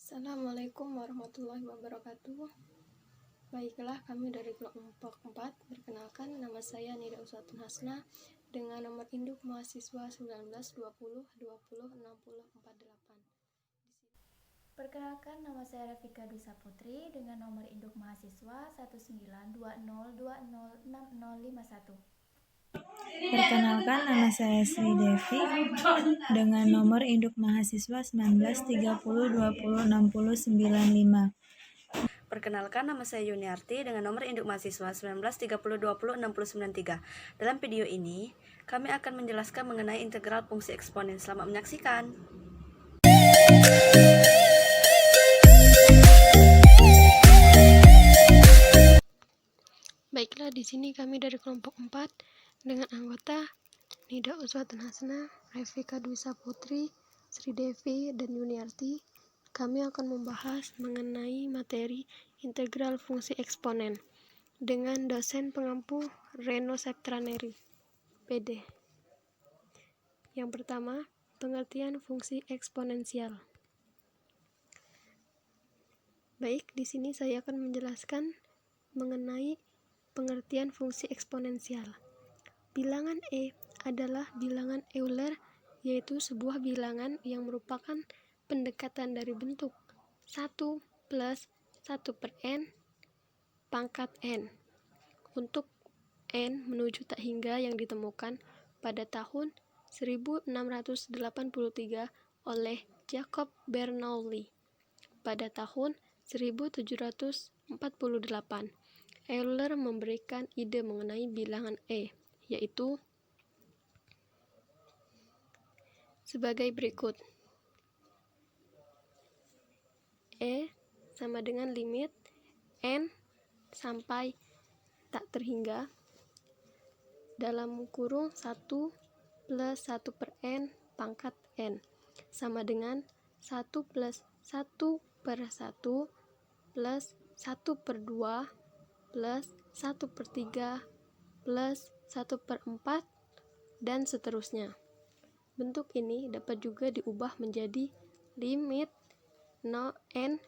Assalamualaikum warahmatullahi wabarakatuh. Baiklah, kami dari kelompok 4. Perkenalkan, nama saya Nida Uswatun Hasna dengan nomor induk mahasiswa 192020206048. Perkenalkan, nama saya Rafika Dwi Saputri dengan nomor induk mahasiswa 192020605051. Perkenalkan, nama saya Sri Devi dengan nomor induk mahasiswa 1930206095. Perkenalkan, nama saya Yuniarti dengan nomor induk mahasiswa 1930206093. Dalam video ini, kami akan menjelaskan mengenai integral fungsi eksponen. Selamat menyaksikan. Baiklah, di sini kami dari kelompok 4 dengan anggota Nida Uswatun Hasna, Rafika Dwi Saputri, Sri Devi, dan Yuniarti. Kami akan membahas mengenai materi integral fungsi eksponen dengan dosen pengampu Reno Septraneri, PD. Yang pertama, pengertian fungsi eksponensial. Baik, di sini saya akan menjelaskan mengenai pengertian fungsi eksponensial. Bilangan E adalah bilangan Euler, yaitu sebuah bilangan yang merupakan pendekatan dari bentuk 1 plus 1 per N pangkat N untuk N menuju tak hingga yang ditemukan pada tahun 1683 oleh Jacob Bernoulli. Pada tahun 1748, Euler memberikan ide mengenai bilangan E, yaitu sebagai berikut. E sama dengan limit N sampai tak terhingga dalam kurung 1 plus 1 per N pangkat N sama dengan 1 plus 1 per 1 plus 1 per 2 plus 1 per 3 plus 1 per 4 dan seterusnya. Bentuk ini dapat juga diubah menjadi limit N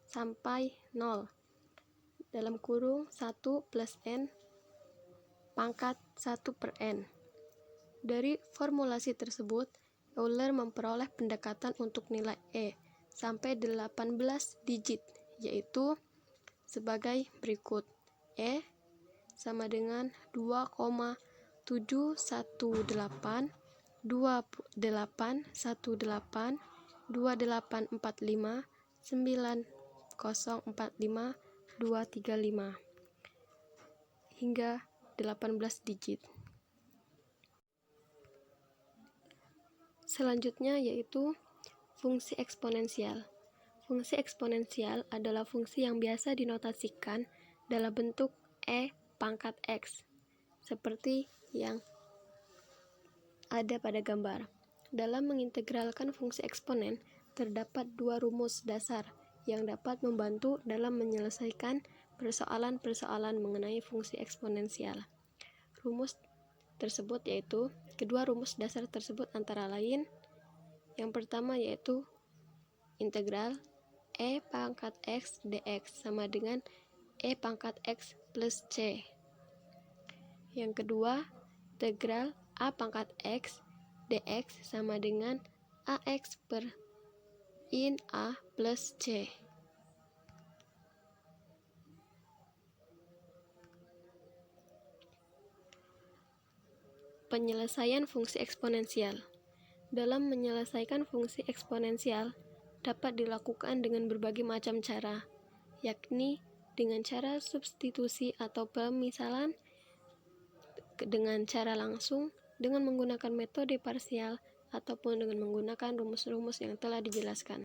sampai 0 dalam kurung 1 plus N pangkat 1 per N. Dari formulasi tersebut, Euler memperoleh pendekatan untuk nilai E sampai 18 digit, yaitu sebagai berikut. E sama dengan 2,718 2818 2845 9045 235 hingga 18 digit. Selanjutnya yaitu fungsi eksponensial. Fungsi eksponensial adalah fungsi yang biasa dinotasikan dalam bentuk E pangkat X, seperti yang ada pada gambar. Dalam mengintegralkan fungsi eksponen, terdapat dua rumus dasar yang dapat membantu dalam menyelesaikan persoalan-persoalan mengenai fungsi eksponensial. Rumus tersebut yaitu, kedua rumus dasar tersebut antara lain, yang pertama yaitu integral E pangkat X dx sama dengan E pangkat X plus C. Yang kedua, integral A pangkat X dx sama dengan AX per in A plus C. Penyelesaian fungsi eksponensial. Dalam menyelesaikan fungsi eksponensial dapat dilakukan dengan berbagai macam cara, yakni dengan cara substitusi atau pemisalan, dengan cara langsung, dengan menggunakan metode parsial, ataupun dengan menggunakan rumus-rumus yang telah dijelaskan.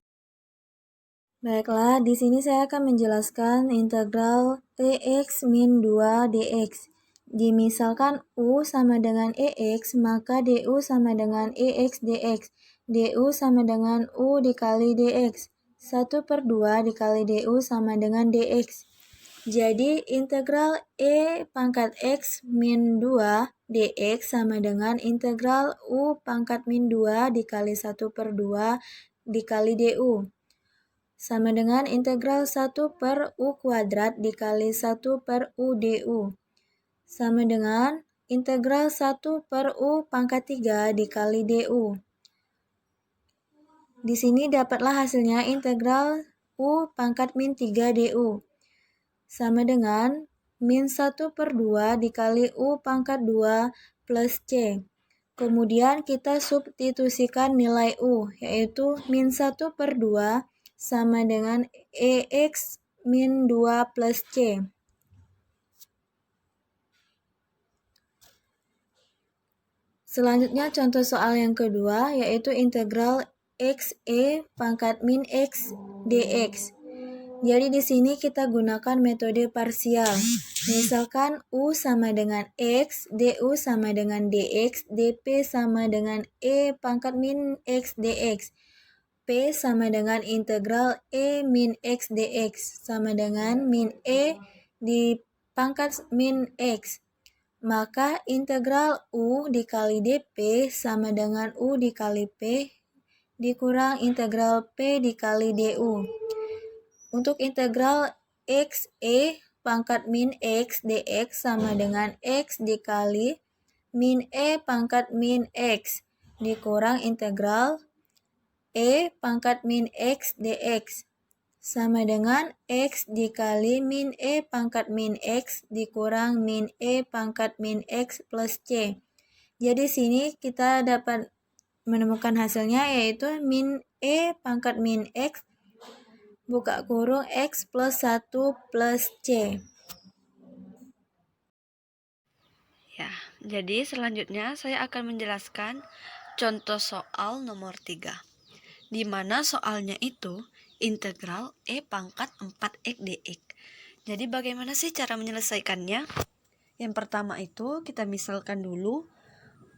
Baiklah, di sini saya akan menjelaskan integral EX min 2 dx. Dimisalkan U sama dengan EX, maka DU sama dengan EX dx. DU sama dengan U dikali dx. 1 per 2 dikali DU sama dengan dx. Jadi integral E pangkat X min 2 dx sama dengan integral U pangkat min 2 dikali 1 per 2 dikali DU. sama dengan integral 1 per U kuadrat dikali 1 per U du, sama dengan integral 1 per U pangkat 3 dikali du. Di sini dapatlah hasilnya integral U pangkat min 3 du, sama dengan min 1 per 2 dikali U pangkat 2 plus C. Kemudian kita substitusikan nilai U, yaitu min 1 per 2 sama dengan EX min 2 plus C. Selanjutnya contoh soal yang kedua, yaitu integral XE pangkat min X dx. Jadi di sini kita gunakan metode parsial. Misalkan U sama dengan X, du sama dengan dx, dp sama dengan E pangkat min X dx. P sama dengan integral E min X dx sama dengan min E di pangkat min X. Maka integral U dikali dp sama dengan U dikali P dikurang integral P dikali du. Untuk integral XE pangkat min X dx sama dengan X dikali min E pangkat min X dikurang integral E pangkat min X dx sama dengan X dikali min E pangkat min X dikurang min E pangkat min X plus C. Jadi sini kita dapat menemukan hasilnya, yaitu min E pangkat min X buka kurung X plus 1 plus C. Ya, jadi selanjutnya saya akan menjelaskan contoh soal nomor 3. Di mana soalnya itu integral E pangkat 4x dx. Jadi bagaimana sih cara menyelesaikannya? Yang pertama itu kita misalkan dulu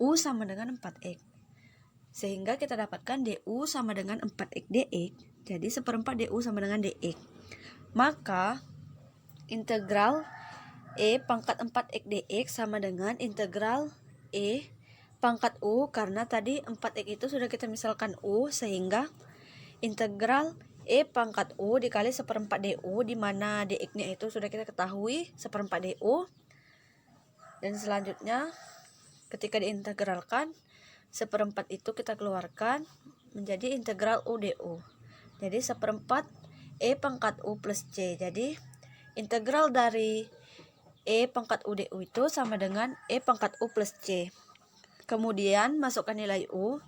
U sama dengan 4x. Sehingga kita dapatkan du sama dengan 4x dx. Jadi 1/4 du sama dengan dx. Maka integral E pangkat 4x dx sama dengan integral E pangkat U, karena tadi 4x itu sudah kita misalkan U, sehingga integral E pangkat U dikali 1/4 du, di mana dx-nya itu sudah kita ketahui 1/4 du. Dan selanjutnya ketika diintegralkan 1/4 itu kita keluarkan menjadi integral U du. Jadi 1/4 E pangkat U plus C. Jadi integral dari E pangkat U du itu sama dengan E pangkat U plus C. Kemudian masukkan nilai U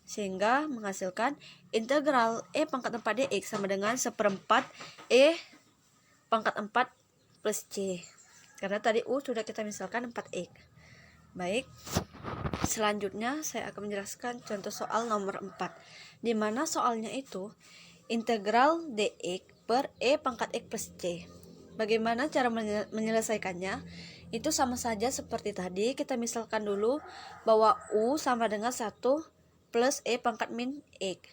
sehingga menghasilkan integral E pangkat 4 dx sama dengan 1/4 E pangkat 4 plus C. Karena tadi U sudah kita misalkan 4x. Baik, selanjutnya saya akan menjelaskan contoh soal nomor 4. Di mana soalnya itu integral dx per E pangkat x plus C. Bagaimana cara menyelesaikannya? Itu sama saja seperti tadi, kita misalkan dulu bahwa U sama dengan 1 plus E pangkat min X.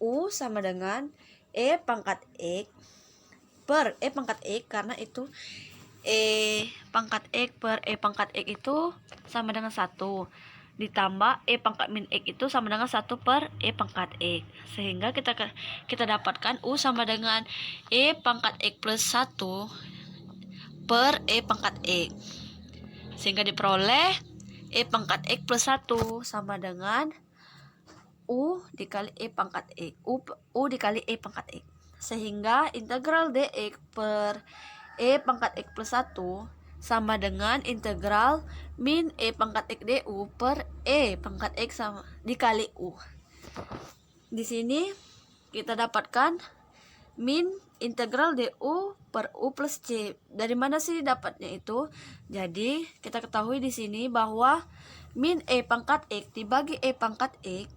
U sama dengan E pangkat X per E pangkat X, karena itu E pangkat X per E pangkat X itu sama dengan 1. Ditambah E pangkat min X itu sama dengan 1 per E pangkat X. Sehingga kita dapatkan U sama dengan E pangkat X plus 1 per E pangkat X. Sehingga diperoleh E pangkat X plus 1 sama dengan U dikali E pangkat X. U dikali E pangkat X. Sehingga integral dx per E pangkat X plus 1 sama dengan integral min E pangkat X du per E pangkat X sama dikali U. Di sini kita dapatkan min integral du per U plus C. Dari mana sih dapatnya itu? Jadi kita ketahui di sini bahwa min E pangkat X dibagi E pangkat X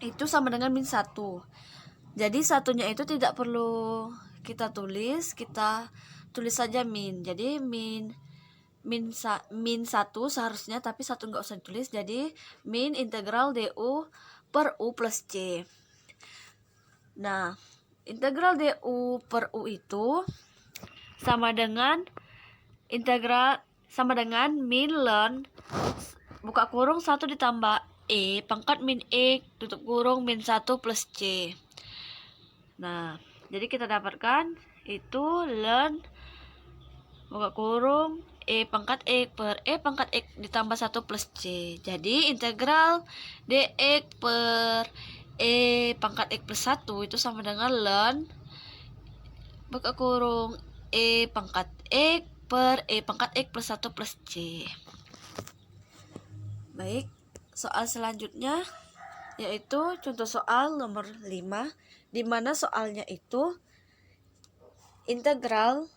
itu sama dengan min 1. Jadi satunya itu tidak perlu kita tulis, kita tulis saja min. Jadi min 1 seharusnya, tapi 1 nggak usah ditulis. Jadi min integral du per U plus C. Nah, integral du per U itu sama dengan min ln buka kurung 1 ditambah E pangkat min X tutup kurung min 1 plus C. Nah, jadi kita dapatkan itu ln buka kurung E pangkat X per E pangkat X ditambah 1 plus C. Jadi integral dx per E pangkat X plus 1 itu sama dengan ln buka kurung E pangkat X per E pangkat X plus 1 plus C. Baik, soal selanjutnya yaitu contoh soal nomor 5, di mana soalnya itu integral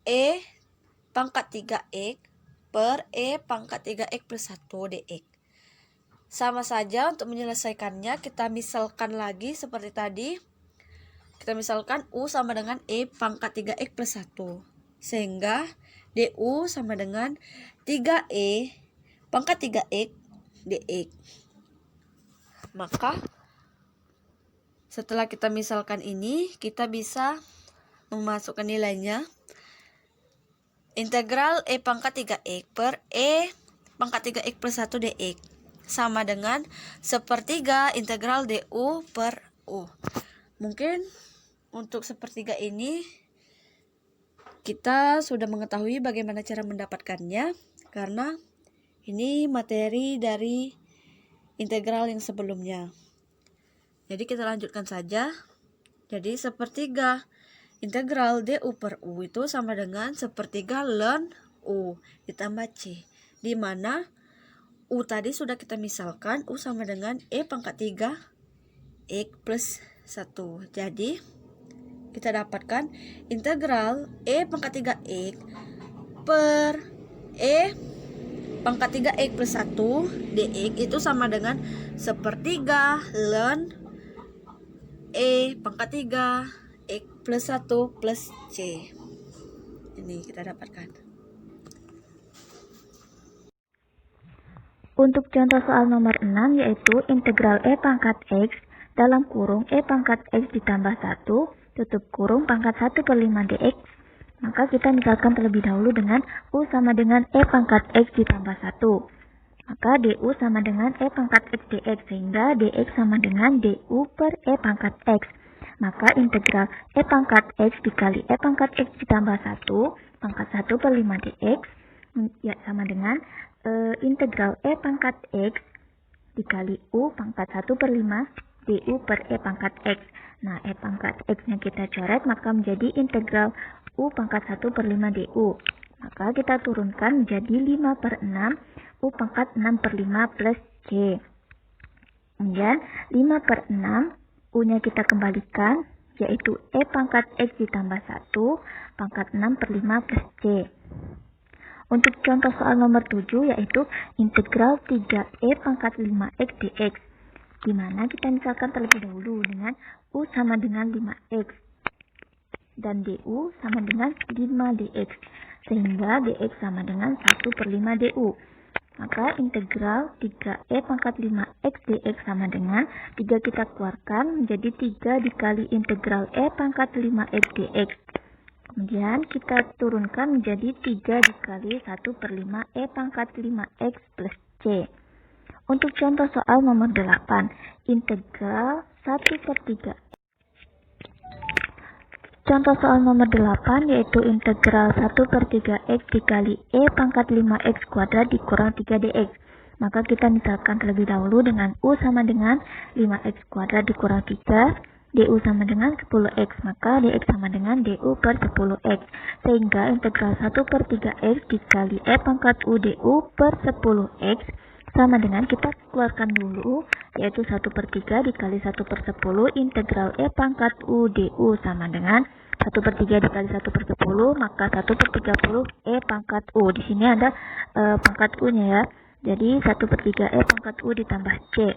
E pangkat 3x per E pangkat 3x plus 1 dx. Sama saja untuk menyelesaikannya, kita misalkan lagi seperti tadi. Kita misalkan U sama dengan E pangkat 3x plus 1. Sehingga DU sama dengan 3E pangkat 3x dx. Maka setelah kita misalkan ini, kita bisa memasukkan nilainya. Integral E pangkat 3x per E pangkat 3x plus 1 dx sama dengan sepertiga integral du per u. Mungkin untuk sepertiga ini kita sudah mengetahui bagaimana cara mendapatkannya, karena ini materi dari integral yang sebelumnya. Jadi kita lanjutkan saja. Jadi sepertiga integral du per u itu sama dengan sepertiga ln u ditambah c, di mana u tadi sudah kita misalkan u sama dengan E pangkat 3 X plus 1. Jadi kita dapatkan integral E pangkat 3 X per E pangkat 3 X plus 1 dx itu sama dengan sepertiga ln E pangkat 3 X plus 1 plus C. Ini kita dapatkan. Untuk contoh soal nomor 6 yaitu integral E pangkat X dalam kurung E pangkat X ditambah 1 tutup kurung pangkat 1 per 5 dx. Maka kita misalkan terlebih dahulu dengan U sama dengan E pangkat X ditambah 1. Maka DU sama dengan E pangkat X dx, sehingga dx sama dengan DU per E pangkat X. Maka integral E pangkat X dikali E pangkat X ditambah 1 pangkat 1 per 5 dx ya sama dengan integral E pangkat X dikali U pangkat 1 per 5 DU per E pangkat X. Nah, E pangkat X-nya kita coret, maka menjadi integral U pangkat 1 per 5 DU. Maka kita turunkan menjadi 5 per 6 U pangkat 6 per 5 plus C. Kemudian 5 per 6 U-nya kita kembalikan, yaitu E pangkat X ditambah 1 pangkat 6 per 5 plus C. Untuk contoh soal nomor 7 yaitu integral 3E pangkat 5X dx, di mana kita misalkan terlebih dahulu dengan U sama dengan 5X dan DU sama dengan 5 dx, sehingga dx sama dengan 1 per 5 DU. Maka integral 3E pangkat 5X dx sama dengan 3 kita keluarkan menjadi 3 dikali integral E pangkat 5X dx. Kemudian kita turunkan menjadi 3 dikali 1 per 5 E pangkat 5X plus C. Untuk contoh soal nomor 8, integral 1 per 3. Contoh soal nomor 8 yaitu integral 1 per 3x dikali E pangkat 5x kuadrat dikurang 3 dx. Maka kita misalkan terlebih dahulu dengan U sama dengan 5x kuadrat dikurang 3, DU sama dengan 10x, maka dx sama dengan DU per 10x. Sehingga integral 1 per 3x dikali E pangkat U DU per 10x sama dengan, kita keluarkan dulu, yaitu 1 per 3 dikali 1 per 10 integral E pangkat U DU sama dengan 1 per 3 dikali 1 per 10, maka 1 per 30 E pangkat U. Di sini ada pangkat U-nya ya. Jadi 1 per 3 E pangkat U ditambah C.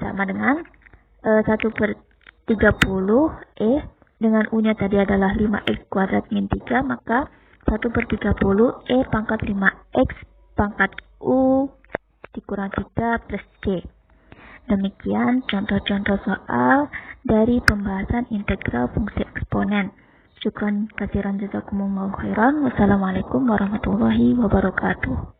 Sama dengan 1 per 30 E dengan U-nya tadi adalah 5X kuadrat min 3, maka 1 per 30 E pangkat 5X pangkat U dikurang 3 plus C. Demikian contoh-contoh soal dari pembahasan integral fungsi eksponen. Syukran kasiran jazakumullahu khairan. Wassalamualaikum warahmatullahi wabarakatuh.